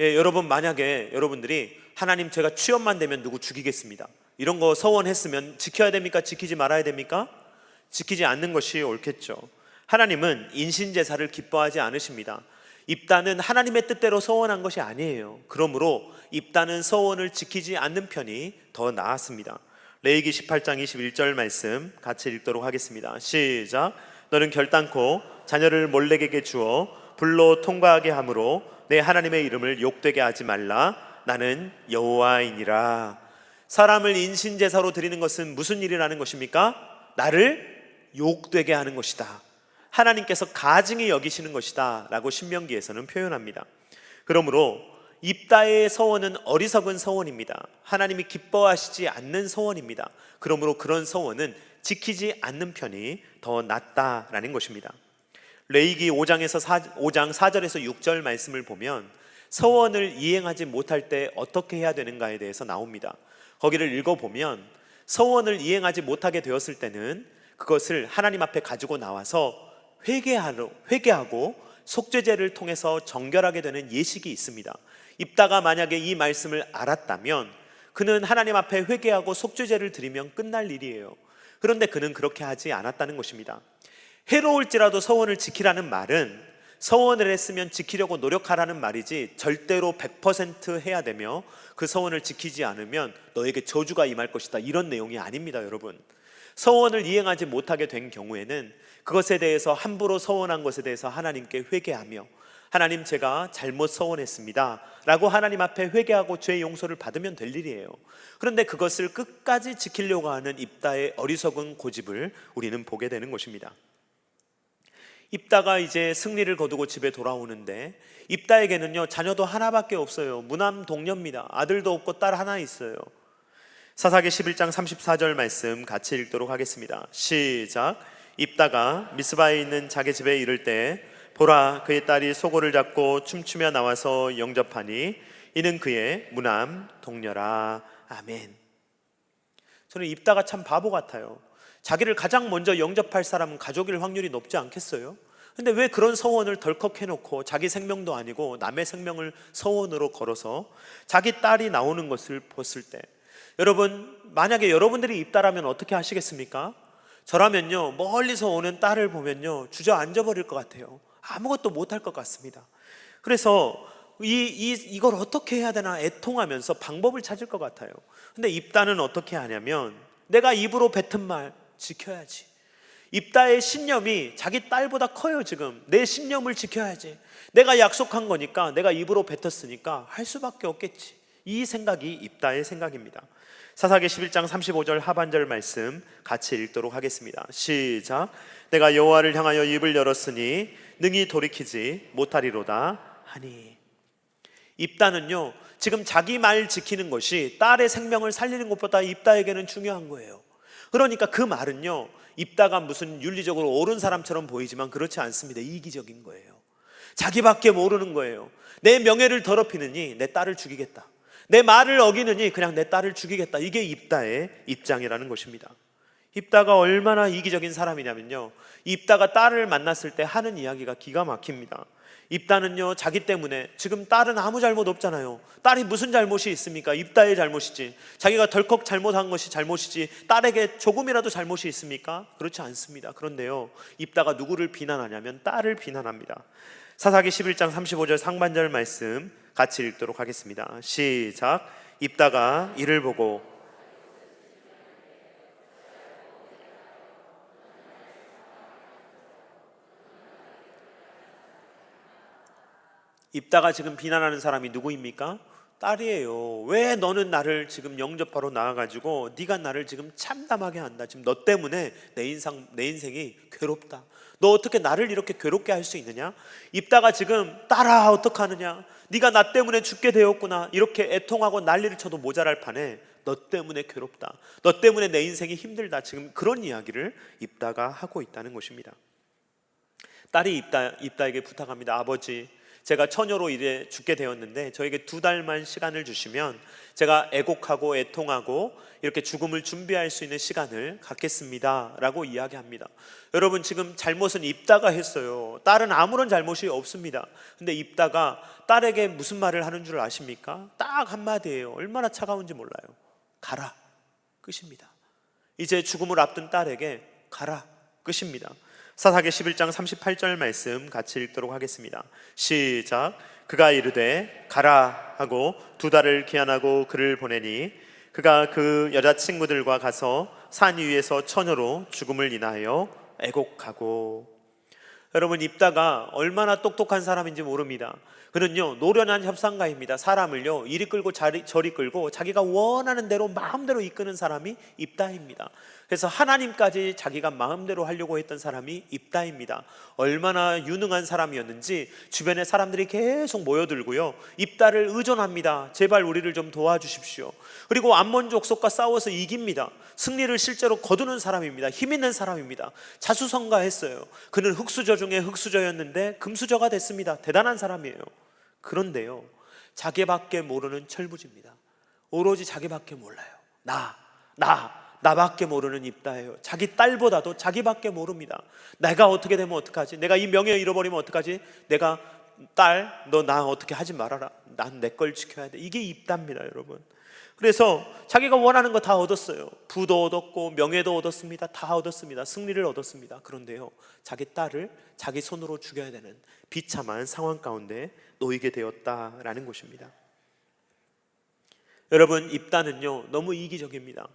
여러분, 만약에 여러분들이 하나님, 제가 취업만 되면 누구 죽이겠습니다, 이런 거 서원했으면 지켜야 됩니까? 지키지 말아야 됩니까? 지키지 않는 것이 옳겠죠. 하나님은 인신제사를 기뻐하지 않으십니다. 입다는 하나님의 뜻대로 서원한 것이 아니에요. 그러므로 입다는 서원을 지키지 않는 편이 더 나았습니다. 레위기 18장 21절 말씀 같이 읽도록 하겠습니다. 시작. 너는 결단코 자녀를 몰렉에게 주어 불로 통과하게 함으로 내 하나님의 이름을 욕되게 하지 말라. 나는 여호와이니라. 사람을 인신제사로 드리는 것은 무슨 일이라는 것입니까? 나를 욕되게 하는 것이다. 하나님께서 가증히 여기시는 것이다 라고 신명기에서는 표현합니다. 그러므로 입다의 서원은 어리석은 서원입니다. 하나님이 기뻐하시지 않는 서원입니다. 그러므로 그런 서원은 지키지 않는 편이 더 낫다라는 것입니다. 레위기 5장 4절에서 6절 말씀을 보면 서원을 이행하지 못할 때 어떻게 해야 되는가에 대해서 나옵니다. 거기를 읽어보면 서원을 이행하지 못하게 되었을 때는 그것을 하나님 앞에 가지고 나와서 회개하고 속죄제를 통해서 정결하게 되는 예식이 있습니다. 입다가 만약에 이 말씀을 알았다면 그는 하나님 앞에 회개하고 속죄제를 드리면 끝날 일이에요. 그런데 그는 그렇게 하지 않았다는 것입니다. 해로울지라도 서원을 지키라는 말은 서원을 했으면 지키려고 노력하라는 말이지 절대로 100% 해야 되며 그 서원을 지키지 않으면 너에게 저주가 임할 것이다, 이런 내용이 아닙니다. 여러분, 서원을 이행하지 못하게 된 경우에는 그것에 대해서 함부로 서원한 것에 대해서 하나님께 회개하며 하나님, 제가 잘못 서원했습니다 라고 하나님 앞에 회개하고 죄의 용서를 받으면 될 일이에요. 그런데 그것을 끝까지 지키려고 하는 입다의 어리석은 고집을 우리는 보게 되는 것입니다. 입다가 이제 승리를 거두고 집에 돌아오는데 입다에게는요, 자녀도 하나밖에 없어요. 무남동녀입니다. 아들도 없고 딸 하나 있어요. 사사기 11장 34절 말씀 같이 읽도록 하겠습니다. 시작. 입다가 미스바에 있는 자기 집에 이를 때 보라, 그의 딸이 소고를 잡고 춤추며 나와서 영접하니 이는 그의 무남 동녀라. 아멘. 저는 입다가 참 바보 같아요. 자기를 가장 먼저 영접할 사람은 가족일 확률이 높지 않겠어요? 근데 왜 그런 서원을 덜컥 해놓고 자기 생명도 아니고 남의 생명을 서원으로 걸어서 자기 딸이 나오는 것을 봤을 때, 여러분 만약에 여러분들이 입다라면 어떻게 하시겠습니까? 저라면요, 멀리서 오는 딸을 보면요 주저앉아 버릴 것 같아요. 아무것도 못할 것 같습니다. 그래서 이걸 어떻게 해야 되나 애통하면서 방법을 찾을 것 같아요. 근데 입다는 어떻게 하냐면, 내가 입으로 뱉은 말 지켜야지. 입다의 신념이 자기 딸보다 커요. 지금 내 신념을 지켜야지. 내가 약속한 거니까, 내가 입으로 뱉었으니까 할 수밖에 없겠지. 이 생각이 입다의 생각입니다. 사사기 11장 35절 하반절 말씀 같이 읽도록 하겠습니다. 시작. 내가 여호와를 향하여 입을 열었으니 능히 돌이키지 못하리로다 하니. 입다는요, 지금 자기 말 지키는 것이 딸의 생명을 살리는 것보다 입다에게는 중요한 거예요. 그러니까 그 말은요, 입다가 무슨 윤리적으로 옳은 사람처럼 보이지만 그렇지 않습니다. 이기적인 거예요. 자기밖에 모르는 거예요. 내 명예를 더럽히느니 내 딸을 죽이겠다. 내 말을 어기느니 그냥 내 딸을 죽이겠다. 이게 입다의 입장이라는 것입니다. 입다가 얼마나 이기적인 사람이냐면요, 입다가 딸을 만났을 때 하는 이야기가 기가 막힙니다. 입다는요, 자기 때문에, 지금 딸은 아무 잘못 없잖아요. 딸이 무슨 잘못이 있습니까? 입다의 잘못이지. 자기가 덜컥 잘못한 것이 잘못이지 딸에게 조금이라도 잘못이 있습니까? 그렇지 않습니다. 그런데요, 입다가 누구를 비난하냐면 딸을 비난합니다. 사사기 11장 35절 상반절 말씀 같이 읽도록 하겠습니다. 시작. 입다가 이를 보고 입다가 지금 비난하는 사람이 누구입니까? 딸이에요. 왜 너는 나를 지금 영접하러 나와가지고 네가 나를 지금 참담하게 한다. 지금 너 때문에 내 인생이 괴롭다. 너 어떻게 나를 이렇게 괴롭게 할 수 있느냐? 입다가 지금 딸아 어떡하느냐? 네가 나 때문에 죽게 되었구나. 이렇게 애통하고 난리를 쳐도 모자랄 판에 너 때문에 괴롭다. 너 때문에 내 인생이 힘들다. 지금 그런 이야기를 입다가 하고 있다는 것입니다. 딸이 입다에게 부탁합니다. 아버지, 제가 처녀로 이제 죽게 되었는데 저에게 2달만 시간을 주시면 제가 애곡하고 애통하고 이렇게 죽음을 준비할 수 있는 시간을 갖겠습니다 라고 이야기합니다. 여러분, 지금 잘못은 입다가 했어요. 딸은 아무런 잘못이 없습니다. 근데 입다가 딸에게 무슨 말을 하는 줄 아십니까? 딱 한마디예요. 얼마나 차가운지 몰라요. 가라, 끝입니다. 이제 죽음을 앞둔 딸에게 가라, 끝입니다. 사사기 11장 38절 말씀 같이 읽도록 하겠습니다. 시작. 그가 이르되 가라 하고 2달을 기한하고 그를 보내니 그가 그 여자친구들과 가서 산 위에서 처녀로 죽음을 인하여 애곡하고. 여러분, 입다가 얼마나 똑똑한 사람인지 모릅니다. 그는요, 노련한 협상가입니다. 사람을요, 이리 끌고 저리 끌고 자기가 원하는 대로 마음대로 이끄는 사람이 입다입니다. 그래서 하나님까지 자기가 마음대로 하려고 했던 사람이 입다입니다. 얼마나 유능한 사람이었는지 주변에 사람들이 계속 모여들고요, 입다를 의존합니다. 제발 우리를 좀 도와주십시오. 그리고 암몬 족속과 싸워서 이깁니다. 승리를 실제로 거두는 사람입니다. 힘 있는 사람입니다. 자수성가했어요. 그는 흙수저 중에 흙수저였는데 금수저가 됐습니다. 대단한 사람이에요. 그런데요, 자기밖에 모르는 철부지입니다. 오로지 자기밖에 몰라요. 나밖에 모르는 입다예요. 자기 딸보다도 자기밖에 모릅니다. 내가 어떻게 되면 어떡하지? 내가 이 명예 잃어버리면 어떡하지? 내가 딸, 너 나 어떻게 하지 말아라. 난 내 걸 지켜야 돼. 이게 입다입니다, 여러분. 그래서 자기가 원하는 거 다 얻었어요. 부도 얻었고 명예도 얻었습니다. 다 얻었습니다. 승리를 얻었습니다. 그런데요, 자기 딸을 자기 손으로 죽여야 되는 비참한 상황 가운데 놓이게 되었다라는 것입니다. 여러분, 입다는요, 너무 이기적입니다.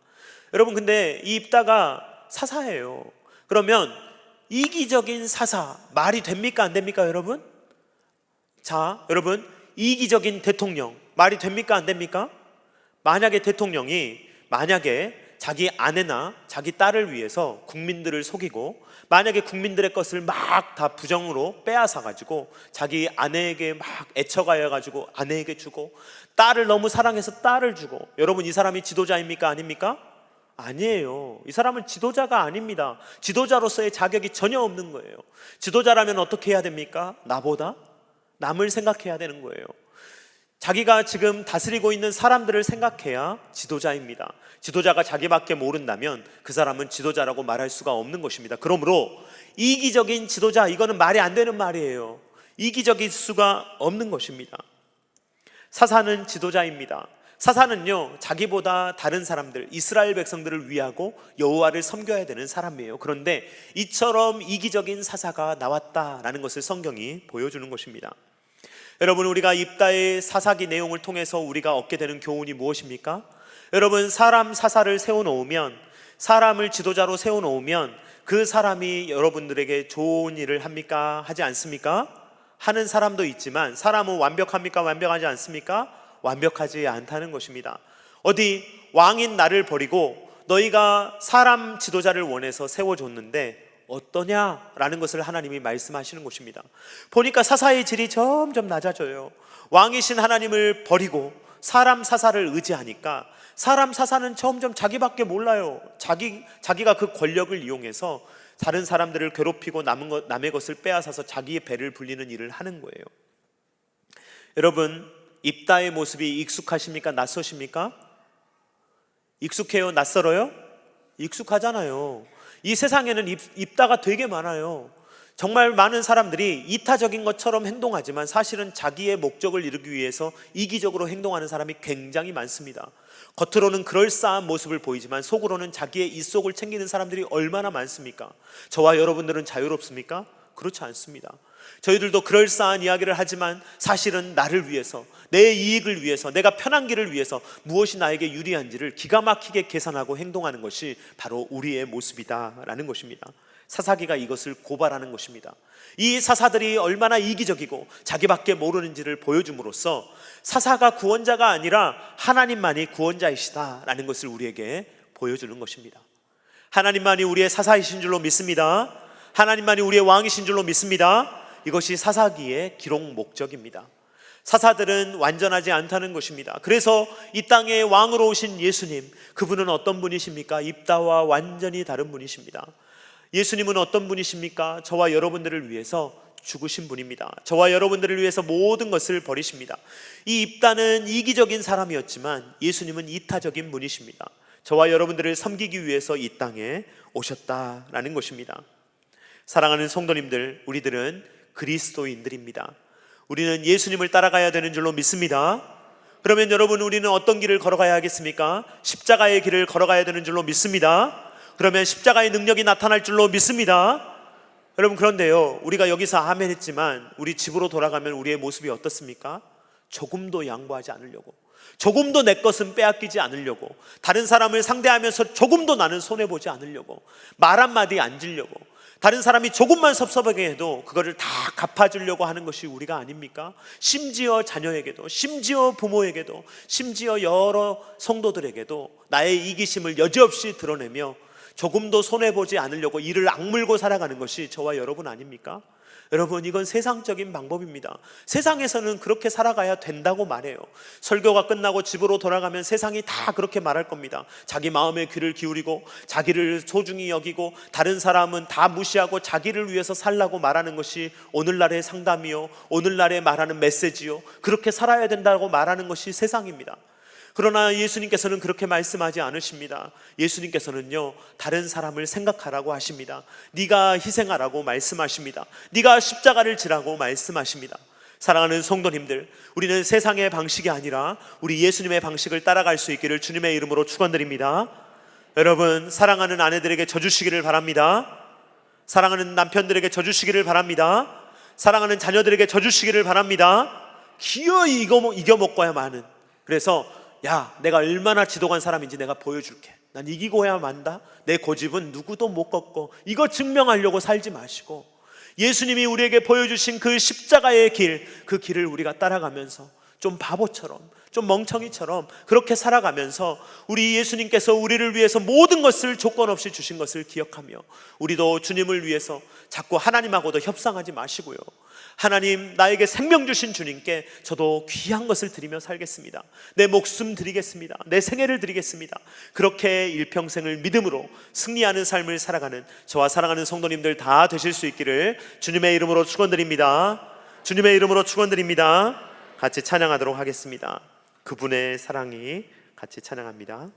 여러분, 근데 이 입다가 사사예요. 그러면 이기적인 사사 말이 됩니까, 안 됩니까, 여러분? 자, 여러분, 이기적인 대통령 말이 됩니까, 안 됩니까? 만약에 대통령이 자기 아내나 자기 딸을 위해서 국민들을 속이고, 만약에 국민들의 것을 막 다 부정으로 빼앗아 가지고 자기 아내에게 막 애처가여 가지고 아내에게 주고, 딸을 너무 사랑해서 딸을 주고, 여러분, 이 사람이 지도자입니까, 아닙니까? 아니에요. 이 사람은 지도자가 아닙니다. 지도자로서의 자격이 전혀 없는 거예요. 지도자라면 어떻게 해야 됩니까? 나보다 남을 생각해야 되는 거예요. 자기가 지금 다스리고 있는 사람들을 생각해야 지도자입니다. 지도자가 자기밖에 모른다면 그 사람은 지도자라고 말할 수가 없는 것입니다. 그러므로 이기적인 지도자, 이거는 말이 안 되는 말이에요. 이기적일 수가 없는 것입니다. 사사는 지도자입니다. 사사는요, 자기보다 다른 사람들, 이스라엘 백성들을 위하고 여호와를 섬겨야 되는 사람이에요. 그런데 이처럼 이기적인 사사가 나왔다라는 것을 성경이 보여주는 것입니다. 여러분, 우리가 입다의 사사기 내용을 통해서 우리가 얻게 되는 교훈이 무엇입니까? 여러분, 사람 사사를 세워놓으면, 사람을 지도자로 세워놓으면 그 사람이 여러분들에게 좋은 일을 합니까? 하지 않습니까? 하는 사람도 있지만 사람은 완벽합니까? 완벽하지 않습니까? 완벽하지 않다는 것입니다. 어디 왕인 나를 버리고 너희가 사람 지도자를 원해서 세워줬는데 어떠냐라는 것을 하나님이 말씀하시는 것입니다. 보니까 사사의 질이 점점 낮아져요. 왕이신 하나님을 버리고 사람 사사를 의지하니까 사람 사사는 점점 자기밖에 몰라요. 자기가 그 권력을 이용해서 다른 사람들을 괴롭히고 남의 것을 빼앗아서 자기의 배를 불리는 일을 하는 거예요. 여러분, 입다의 모습이 익숙하십니까? 낯서십니까? 익숙해요? 낯설어요? 익숙하잖아요. 이 세상에는 입다가 되게 많아요. 정말 많은 사람들이 이타적인 것처럼 행동하지만 사실은 자기의 목적을 이루기 위해서 이기적으로 행동하는 사람이 굉장히 많습니다. 겉으로는 그럴싸한 모습을 보이지만 속으로는 자기의 입속을 챙기는 사람들이 얼마나 많습니까? 저와 여러분들은 자유롭습니까? 그렇지 않습니다. 저희들도 그럴싸한 이야기를 하지만 사실은 나를 위해서, 내 이익을 위해서, 내가 편한 길을 위해서 무엇이 나에게 유리한지를 기가 막히게 계산하고 행동하는 것이 바로 우리의 모습이다라는 것입니다. 사사기가 이것을 고발하는 것입니다. 이 사사들이 얼마나 이기적이고 자기밖에 모르는지를 보여줌으로써 사사가 구원자가 아니라 하나님만이 구원자이시다라는 것을 우리에게 보여주는 것입니다. 하나님만이 우리의 사사이신 줄로 믿습니다. 하나님만이 우리의 왕이신 줄로 믿습니다. 이것이 사사기의 기록 목적입니다. 사사들은 완전하지 않다는 것입니다. 그래서 이 땅에 왕으로 오신 예수님, 그분은 어떤 분이십니까? 입다와 완전히 다른 분이십니다. 예수님은 어떤 분이십니까? 저와 여러분들을 위해서 죽으신 분입니다. 저와 여러분들을 위해서 모든 것을 버리십니다. 이 입다는 이기적인 사람이었지만 예수님은 이타적인 분이십니다. 저와 여러분들을 섬기기 위해서 이 땅에 오셨다라는 것입니다. 사랑하는 성도님들, 우리들은 그리스도인들입니다. 우리는 예수님을 따라가야 되는 줄로 믿습니다. 그러면 여러분, 우리는 어떤 길을 걸어가야 하겠습니까? 십자가의 길을 걸어가야 되는 줄로 믿습니다. 그러면 십자가의 능력이 나타날 줄로 믿습니다. 여러분, 그런데요, 우리가 여기서 아멘 했지만 우리 집으로 돌아가면 우리의 모습이 어떻습니까? 조금도 양보하지 않으려고, 조금도 내 것은 빼앗기지 않으려고, 다른 사람을 상대하면서 조금도 나는 손해보지 않으려고, 말 한마디 안 지려고, 다른 사람이 조금만 섭섭하게 해도 그거를 다 갚아주려고 하는 것이 우리가 아닙니까? 심지어 자녀에게도, 심지어 부모에게도, 심지어 여러 성도들에게도 나의 이기심을 여지없이 드러내며 조금도 손해보지 않으려고 이를 악물고 살아가는 것이 저와 여러분 아닙니까? 여러분, 이건 세상적인 방법입니다. 세상에서는 그렇게 살아가야 된다고 말해요. 설교가 끝나고 집으로 돌아가면 세상이 다 그렇게 말할 겁니다. 자기 마음에 귀를 기울이고 자기를 소중히 여기고 다른 사람은 다 무시하고 자기를 위해서 살라고 말하는 것이 오늘날의 상담이요, 오늘날의 말하는 메시지요, 그렇게 살아야 된다고 말하는 것이 세상입니다. 그러나 예수님께서는 그렇게 말씀하지 않으십니다. 예수님께서는요, 다른 사람을 생각하라고 하십니다. 네가 희생하라고 말씀하십니다. 네가 십자가를 지라고 말씀하십니다. 사랑하는 성도님들, 우리는 세상의 방식이 아니라 우리 예수님의 방식을 따라갈 수 있기를 주님의 이름으로 축원드립니다. 여러분, 사랑하는 아내들에게 져주시기를 바랍니다. 사랑하는 남편들에게 져주시기를 바랍니다. 사랑하는 자녀들에게 져주시기를 바랍니다. 기어이 이겨먹고야만은, 그래서 야, 내가 얼마나 지도간 사람인지 내가 보여줄게, 난 이기고야 만다, 내 고집은 누구도 못 꺾고, 이거 증명하려고 살지 마시고 예수님이 우리에게 보여주신 그 십자가의 길, 그 길을 우리가 따라가면서 좀 바보처럼, 좀 멍청이처럼 그렇게 살아가면서 우리 예수님께서 우리를 위해서 모든 것을 조건 없이 주신 것을 기억하며 우리도 주님을 위해서 자꾸 하나님하고도 협상하지 마시고요, 하나님, 나에게 생명 주신 주님께 저도 귀한 것을 드리며 살겠습니다. 내 목숨 드리겠습니다. 내 생애를 드리겠습니다. 그렇게 일평생을 믿음으로 승리하는 삶을 살아가는 저와 사랑하는 성도님들 다 되실 수 있기를 주님의 이름으로 축원드립니다. 주님의 이름으로 축원드립니다. 같이 찬양하도록 하겠습니다. 그분의 사랑이 같이 찬양합니다.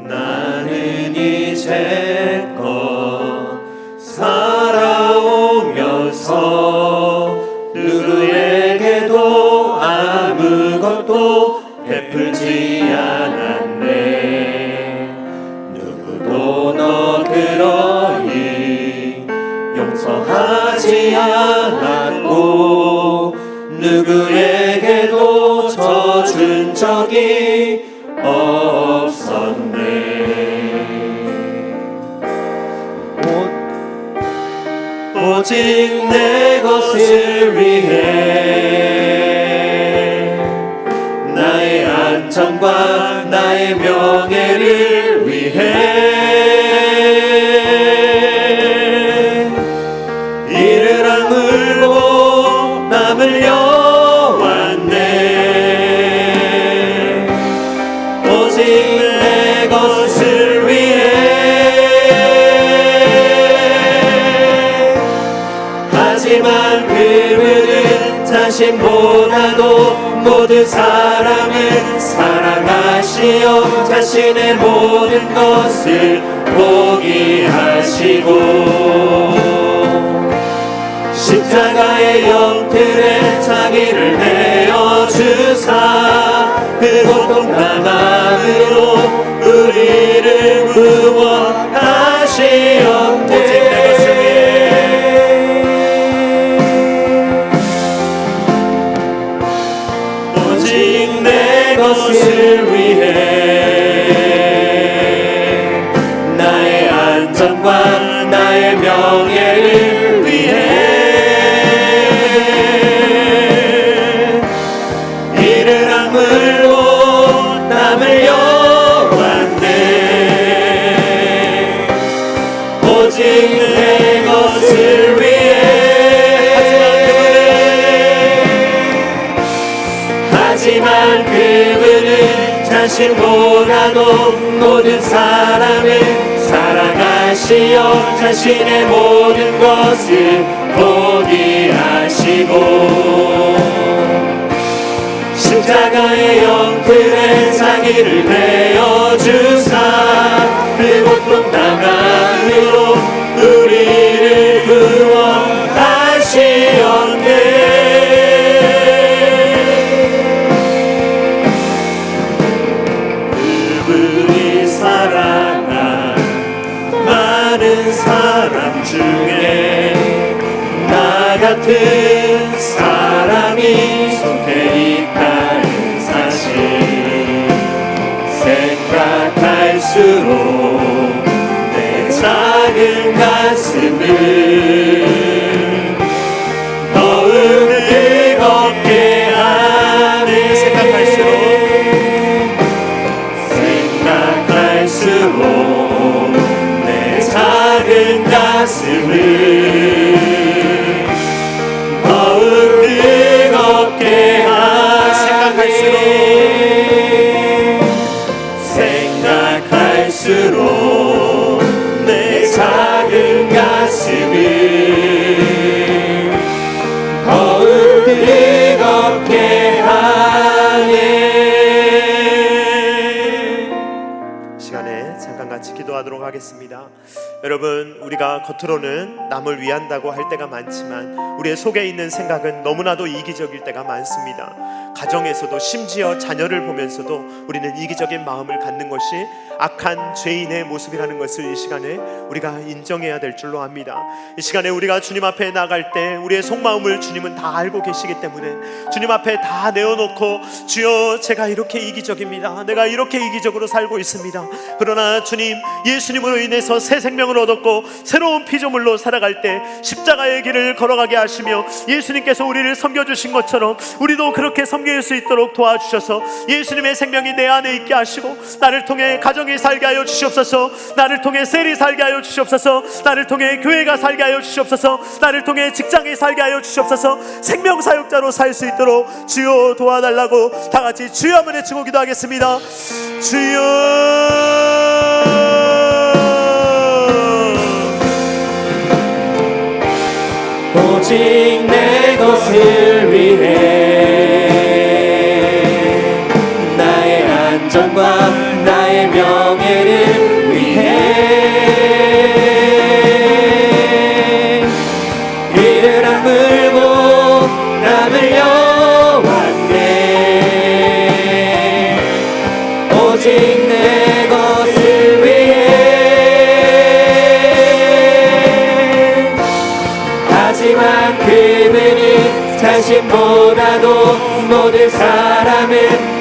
나는 이제껏 살아오면서 누구에게도 아무것도 베풀지 않았네. 누구도 너 그러니 용서하지 않았고 누구에게도 져준 적이 없었네. 오직 내 것을 위해 나의 안전과 나의 명예를 위해 이를 악물고 남을 여왔네. 오직 내 것을 위해 하지만 그분은 자신보다도 모든 사람을 사랑하시어 자신의 모든 것을 포기하시고 십자가의 영틀에 자기를 내어주사 그 고통당함으로 우리를 구원하시었네. 오직 내 것을 위해 나의 안전과 나의 명예를 위해 이를 악물고 남을 여왔네. 오직 내 것을 위해 하지만 그분은 자신보다도 모든 사람을 사랑하시어 자신의 모든 것을 포기하시고 십자가의 영틀에 자기를 내어주사 그 고통당함으로 우리를 구원하시었네. 그분이 사랑한 많은 사람 중에 나 같은 사람이 속해 있다는 사실 생각할수록 내 작은 가슴을 더욱 뜨겁게 하네. 생각할수록 내 작은 가슴을 더욱 뜨겁게 하네. 생각할수록 내 작은 가슴을 더욱 뜨겁게 하네. 시간에 잠깐 같이 기도하도록 하겠습니다. 여러분, 우리가 겉으로는 남을 위한다고 할 때가 많지만 우리의 속에 있는 생각은 너무나도 이기적일 때가 많습니다. 가정에서도 심지어 자녀를 보면서도 우리는 이기적인 마음을 갖는 것이 악한 죄인의 모습이라는 것을 이 시간에 우리가 인정해야 될 줄로 압니다. 이 시간에 우리가 주님 앞에 나갈 때 우리의 속마음을 주님은 다 알고 계시기 때문에 주님 앞에 다 내어놓고 주여, 제가 이렇게 이기적입니다. 내가 이렇게 이기적으로 살고 있습니다. 그러나 주님, 예수님으로 인해서 새 생명을 생명을 얻었고 새로운 피조물로 살아갈 때 십자가의 길을 걸어가게 하시며, 예수님께서 우리를 섬겨주신 것처럼 우리도 그렇게 섬길 수 있도록 도와주셔서 예수님의 생명이 내 안에 있게 하시고, 나를 통해 가정이 살게 하여 주시옵소서, 나를 통해 셀이 살게 하여 주시옵소서, 나를 통해 교회가 살게 하여 주시옵소서, 나를 통해 직장이 살게 하여 주시옵소서, 생명사역자로 살 수 있도록 주여 도와달라고 다 같이 주여 한번 외치고 기도하겠습니다. 주여. 오직 내 것을 위해, 나의 안전과 나의 명예를 위해 이를 악물고 땀 흘려왔네. 오직 내 것을 위해. 하지만 그분은 자신보다도 모든 사람을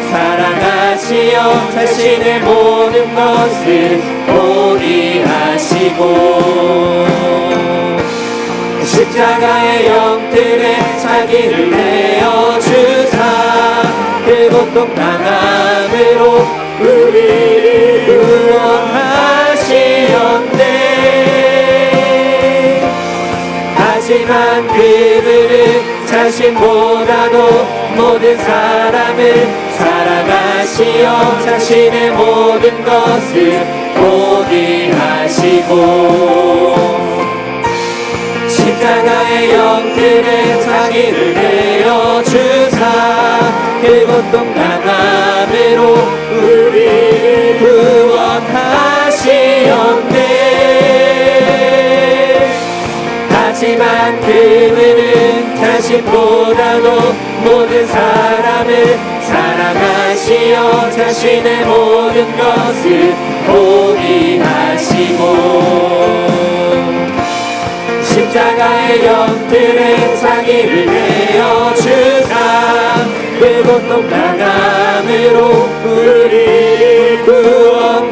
사랑하시어 자신의 모든 것을 포기하시고 십자가의 영들에 자기를 내어주사 그 고통당함으로 우리를 구원하시었네. 하지만 그분은 자신보다도 모든 사람을 사랑하시어 자신의 모든 것을 포기하시고 십자가의 영들에 자기를 내어주사 그 고통당함으로 우리를 구원하시었네. 하지만 그분은 자신보다도 모든 사람을 사랑하시어 자신의 모든 것을 포기하시고 십자가의 영들에 자기를 내어주사 그 고통당함으로 우리를 구원하시었네.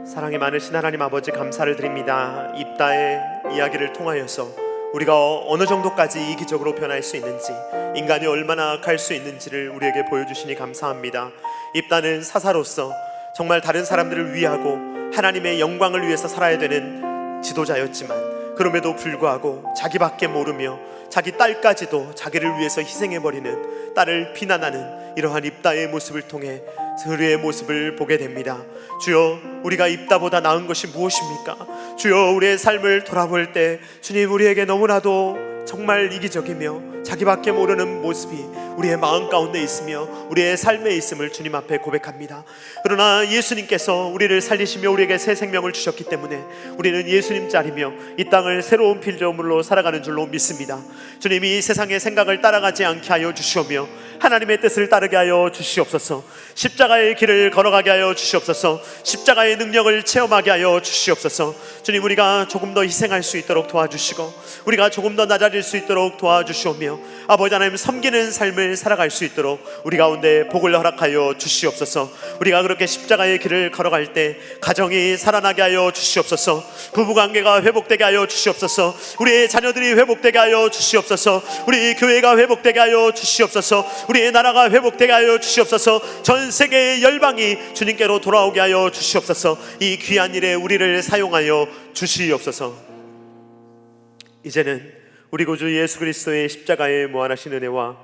사랑이 많으신 하나님 아버지, 감사를 드립니다. 입다의 이야기를 통하여서 우리가 어느 정도까지 이기적으로 변할 수 있는지, 인간이 얼마나 갈 수 있는지를 우리에게 보여주시니 감사합니다. 입다는 사사로서 정말 다른 사람들을 위하고 하나님의 영광을 위해서 살아야 되는 지도자였지만, 그럼에도 불구하고 자기밖에 모르며 자기 딸까지도 자기를 위해서 희생해버리는, 딸을 비난하는 이러한 입다의 모습을 통해 우리의 모습을 보게 됩니다. 주여, 우리가 입다보다 나은 것이 무엇입니까? 주여, 우리의 삶을 돌아볼 때 주님, 우리에게 너무나도 정말 이기적이며 자기밖에 모르는 모습이 우리의 마음 가운데 있으며 우리의 삶에 있음을 주님 앞에 고백합니다. 그러나 예수님께서 우리를 살리시며 우리에게 새 생명을 주셨기 때문에 우리는 예수님 짤이며 이 땅을 새로운 피조물로 살아가는 줄로 믿습니다. 주님이 이 세상의 생각을 따라가지 않게 하여 주시오며 하나님의 뜻을 따르게 하여 주시옵소서. 십자가의 길을 걸어가게 하여 주시옵소서. 십자가의 능력을 체험하게 하여 주시옵소서. 주님, 우리가 조금 더 희생할 수 있도록 도와주시고 우리가 조금 더 낮아질 수 있도록 도와주시오며 아버지 하나님, 섬기는 삶을 살아갈 수 있도록 우리 가운데 복을 허락하여 주시옵소서. 우리가 그렇게 십자가의 길을 걸어갈 때 가정이 살아나게 하여 주시옵소서. 부부관계가 회복되게 하여 주시옵소서. 우리의 자녀들이 회복되게 하여 주시옵소서. 우리 교회가 회복되게 하여 주시옵소서. 우리의 나라가 회복되게 하여 주시옵소서. 전 세계의 열방이 주님께로 돌아오게 하여 주시옵소서. 이 귀한 일에 우리를 사용하여 주시옵소서. 이제는 우리 구주 예수 그리스도의 십자가의 무한하신 은혜와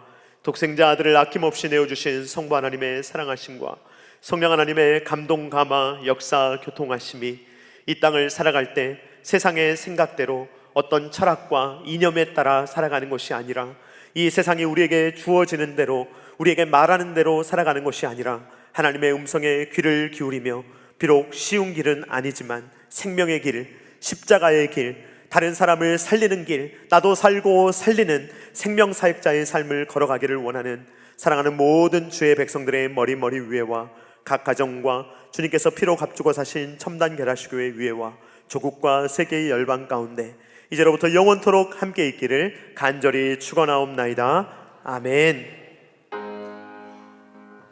독생자 아들을 아낌없이 내어주신 성부 하나님의 사랑하심과 성령 하나님의 감동, 감화, 역사, 교통하심이 이 땅을 살아갈 때 세상의 생각대로 어떤 철학과 이념에 따라 살아가는 것이 아니라, 이 세상이 우리에게 주어지는 대로, 우리에게 말하는 대로 살아가는 것이 아니라 하나님의 음성에 귀를 기울이며 비록 쉬운 길은 아니지만 생명의 길, 십자가의 길, 다른 사람을 살리는 길, 나도 살고 살리는 생명사역자의 삶을 걸어가기를 원하는 사랑하는 모든 주의 백성들의 머리 위에와 각 가정과 주님께서 피로 값주고 사신 첨단 계라시교회 위에와 조국과 세계의 열방 가운데 이제로부터 영원토록 함께 있기를 간절히 축원하옵나이다. 아멘.